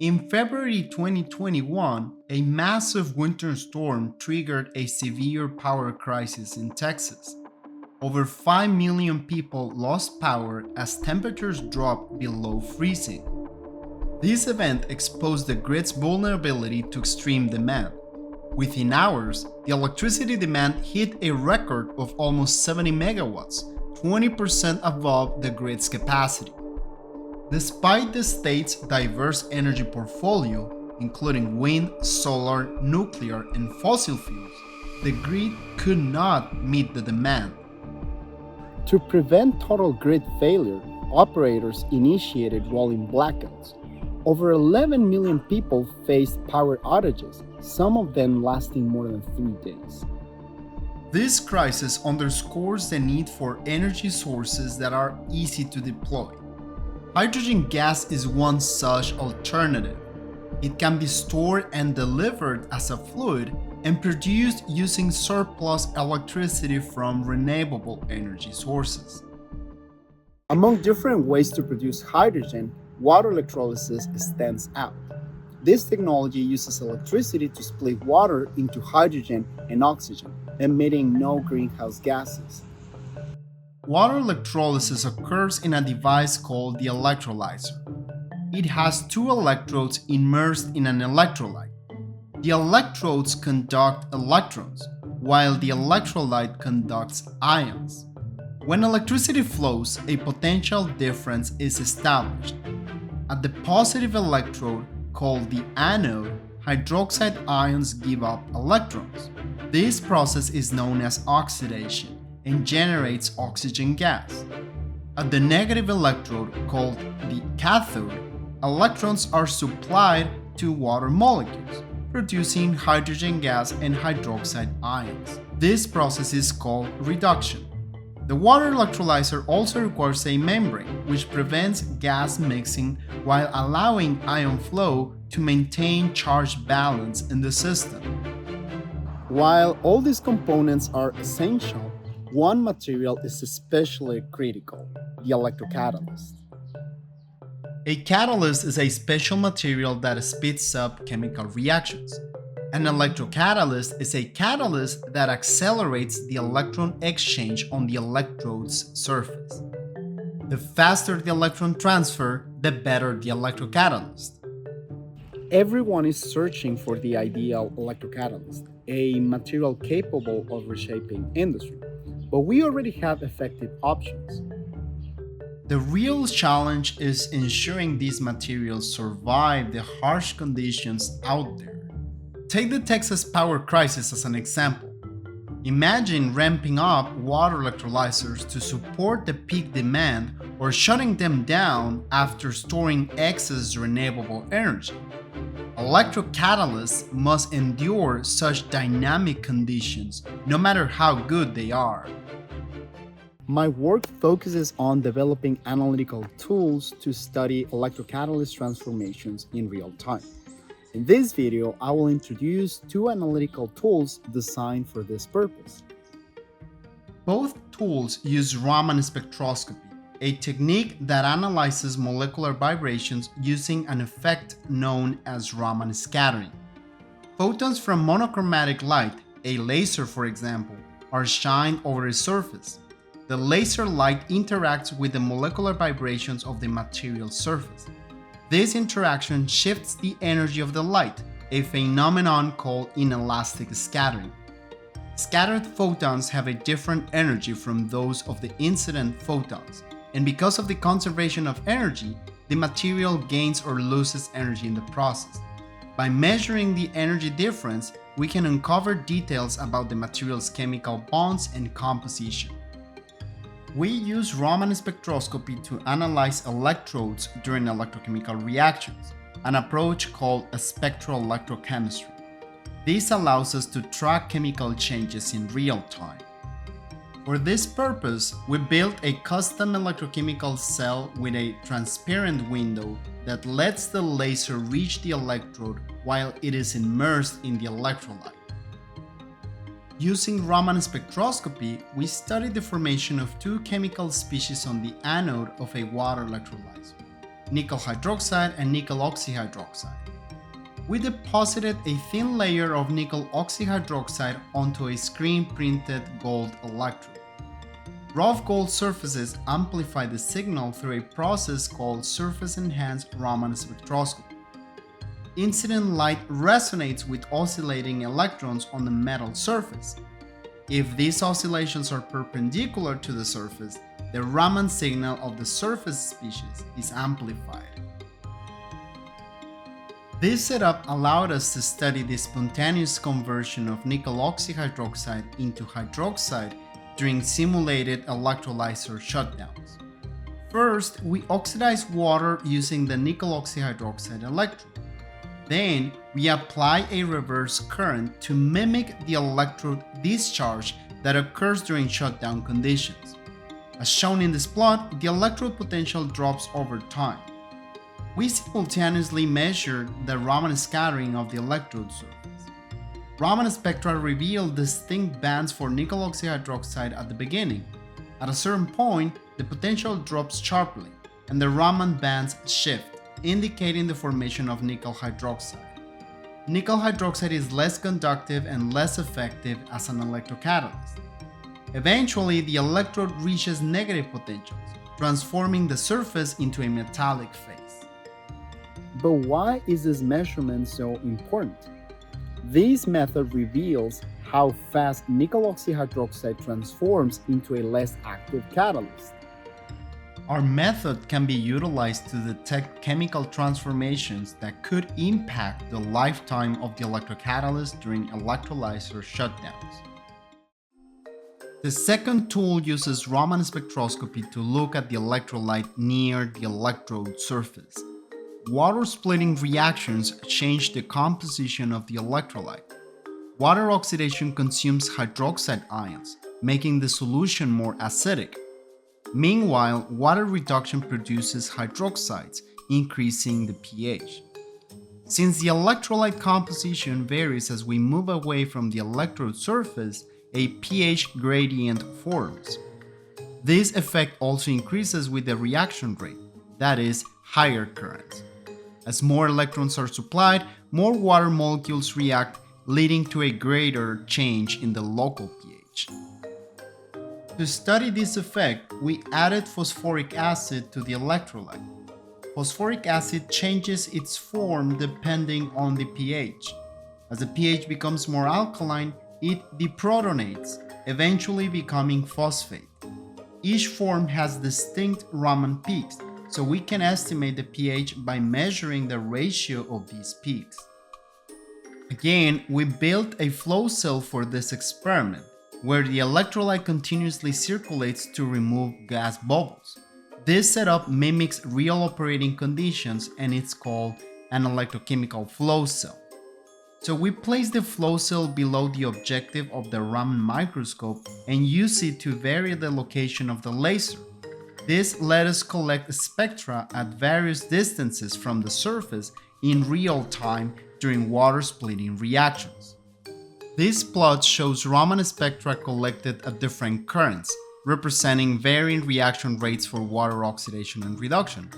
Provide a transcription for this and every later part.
In February 2021, a massive winter storm triggered a severe power crisis in Texas. Over 5 million people lost power as temperatures dropped below freezing. This event exposed the grid's vulnerability to extreme demand. Within hours, the electricity demand hit a record of almost 70 megawatts, 20% above the grid's capacity. Despite the state's diverse energy portfolio, including wind, solar, nuclear, and fossil fuels, the grid could not meet the demand. To prevent total grid failure, operators initiated rolling blackouts. Over 11 million people faced power outages, some of them lasting more than 3 days. This crisis underscores the need for energy sources that are easy to deploy. Hydrogen gas is one such alternative. It can be stored and delivered as a fluid and produced using surplus electricity from renewable energy sources. Among different ways to produce hydrogen, water electrolysis stands out. This technology uses electricity to split water into hydrogen and oxygen, emitting no greenhouse gases. Water electrolysis occurs in a device called the electrolyzer. It has two electrodes immersed in an electrolyte. The electrodes conduct electrons, while the electrolyte conducts ions. When electricity flows, a potential difference is established. At the positive electrode, called the anode, hydroxide ions give up electrons. This process is known as oxidation and generates oxygen gas. At the negative electrode, called the cathode, electrons are supplied to water molecules, producing hydrogen gas and hydroxide ions. This process is called reduction. The water electrolyzer also requires a membrane, which prevents gas mixing while allowing ion flow to maintain charge balance in the system. While all these components are essential, one material is especially critical: the electrocatalyst. A catalyst is a special material that speeds up chemical reactions. An electrocatalyst is a catalyst that accelerates the electron exchange on the electrode's surface. The faster the electron transfer, the better the electrocatalyst. Everyone is searching for the ideal electrocatalyst, a material capable of reshaping industry, but we already have effective options. The real challenge is ensuring these materials survive the harsh conditions out there. Take the Texas power crisis as an example. Imagine ramping up water electrolyzers to support the peak demand or shutting them down after storing excess renewable energy. Electrocatalysts must endure such dynamic conditions, no matter how good they are. My work focuses on developing analytical tools to study electrocatalyst transformations in real time. In this video, I will introduce two analytical tools designed for this purpose. Both tools use Raman spectroscopy, a technique that analyzes molecular vibrations using an effect known as Raman scattering. Photons from monochromatic light, a laser for example, are shined over a surface. The laser light interacts with the molecular vibrations of the material surface. This interaction shifts the energy of the light, a phenomenon called inelastic scattering. Scattered photons have a different energy from those of the incident photons, and because of the conservation of energy, the material gains or loses energy in the process. By measuring the energy difference, we can uncover details about the material's chemical bonds and composition. We use Raman spectroscopy to analyze electrodes during electrochemical reactions, an approach called a spectroelectrochemistry. This allows us to track chemical changes in real time. For this purpose, we built a custom electrochemical cell with a transparent window that lets the laser reach the electrode while it is immersed in the electrolyte. Using Raman spectroscopy, we studied the formation of two chemical species on the anode of a water electrolyzer. nickel hydroxide, and nickel oxyhydroxide. We deposited a thin layer of nickel oxyhydroxide onto a screen-printed gold electrode. Rough gold surfaces amplify the signal through a process called surface-enhanced Raman spectroscopy. Incident light resonates with oscillating electrons on the metal surface. If these oscillations are perpendicular to the surface, the Raman signal of the surface species is amplified. This setup allowed us to study the spontaneous conversion of nickel oxyhydroxide into hydroxide during simulated electrolyzer shutdowns. First, we oxidized water using the nickel oxyhydroxide electrode. Then, we apply a reverse current to mimic the electrode discharge that occurs during shutdown conditions. As shown in this plot, the electrode potential drops over time. We simultaneously measured the Raman scattering of the electrode surface. Raman spectra reveal distinct bands for nickel oxyhydroxide at the beginning. At a certain point, the potential drops sharply, and the Raman bands shift, indicating the formation of nickel hydroxide. Nickel hydroxide is less conductive and less effective as an electrocatalyst. Eventually, the electrode reaches negative potentials, transforming the surface into a metallic phase. But why is this measurement so important? This method reveals how fast nickel oxyhydroxide transforms into a less active catalyst. Our method can be utilized to detect chemical transformations that could impact the lifetime of the electrocatalyst during electrolyzer shutdowns. The second tool uses Raman spectroscopy to look at the electrolyte near the electrode surface. Water splitting reactions change the composition of the electrolyte. Water oxidation consumes hydroxide ions, making the solution more acidic. Meanwhile, water reduction produces hydroxides, increasing the pH. Since the electrolyte composition varies as we move away from the electrode surface, a pH gradient forms. This effect also increases with the reaction rate, that is, higher currents. As more electrons are supplied, more water molecules react, leading to a greater change in the local pH. To study this effect, we added phosphoric acid to the electrolyte. Phosphoric acid changes its form depending on the pH. As the pH becomes more alkaline, it deprotonates, eventually becoming phosphate. Each form has distinct Raman peaks, so we can estimate the pH by measuring the ratio of these peaks. Again, we built a flow cell for this experiment, where the electrolyte continuously circulates to remove gas bubbles. This setup mimics real operating conditions and it's called an electrochemical flow cell. So we place the flow cell below the objective of the Raman microscope and use it to vary the location of the laser. This let us collect spectra at various distances from the surface in real time during water splitting reactions. This plot shows Raman spectra collected at different currents, representing varying reaction rates for water oxidation and reduction.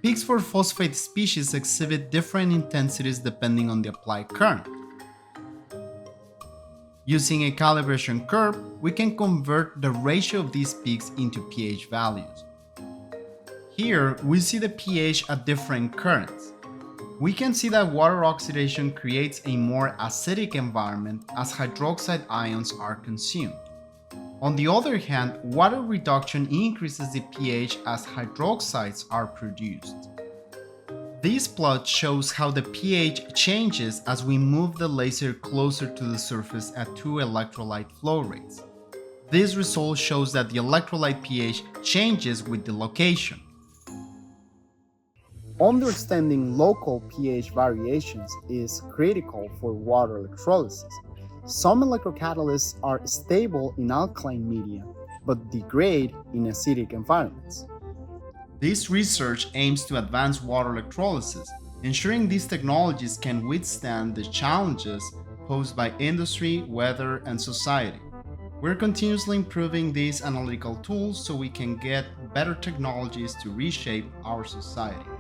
Peaks for phosphate species exhibit different intensities depending on the applied current. Using a calibration curve, we can convert the ratio of these peaks into pH values. Here, we see the pH at different currents. We can see that water oxidation creates a more acidic environment as hydroxide ions are consumed. On the other hand, water reduction increases the pH as hydroxides are produced. This plot shows how the pH changes as we move the laser closer to the surface at 2 electrolyte flow rates. This result shows that the electrolyte pH changes with the location. Understanding local pH variations is critical for water electrolysis. Some electrocatalysts are stable in alkaline media, but degrade in acidic environments. This research aims to advance water electrolysis, ensuring these technologies can withstand the challenges posed by industry, weather, and society. We're continuously improving these analytical tools so we can get better technologies to reshape our society.